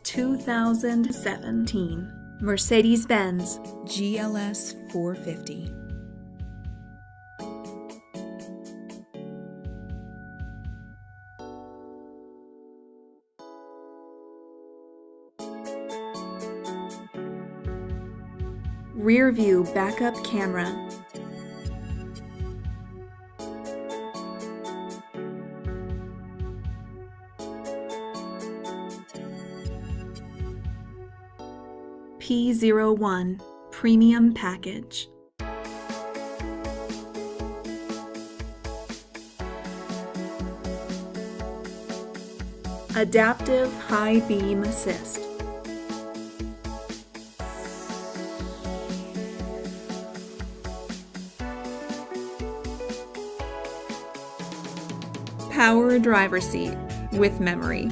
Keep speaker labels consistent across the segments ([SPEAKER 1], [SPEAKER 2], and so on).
[SPEAKER 1] 2017 Mercedes-Benz GLS 450. Rear view backup camera. P01 Premium Package. Adaptive High Beam Assist. Power driver seat with memory.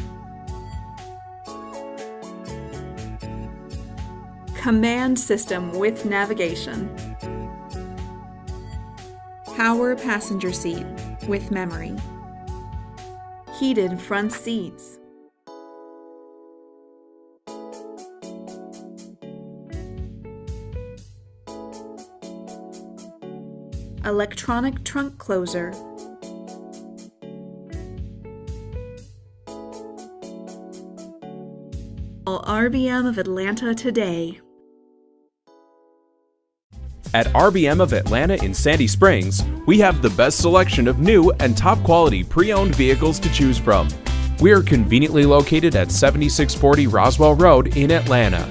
[SPEAKER 1] Command system with navigation. Power passenger seat with memory. Heated front seats. Electronic trunk closer. Call RBM of Atlanta today.
[SPEAKER 2] At RBM of Atlanta in Sandy Springs, we have the best selection of new and top-quality pre-owned vehicles to choose from. We are conveniently located at 7640 Roswell Road in Atlanta.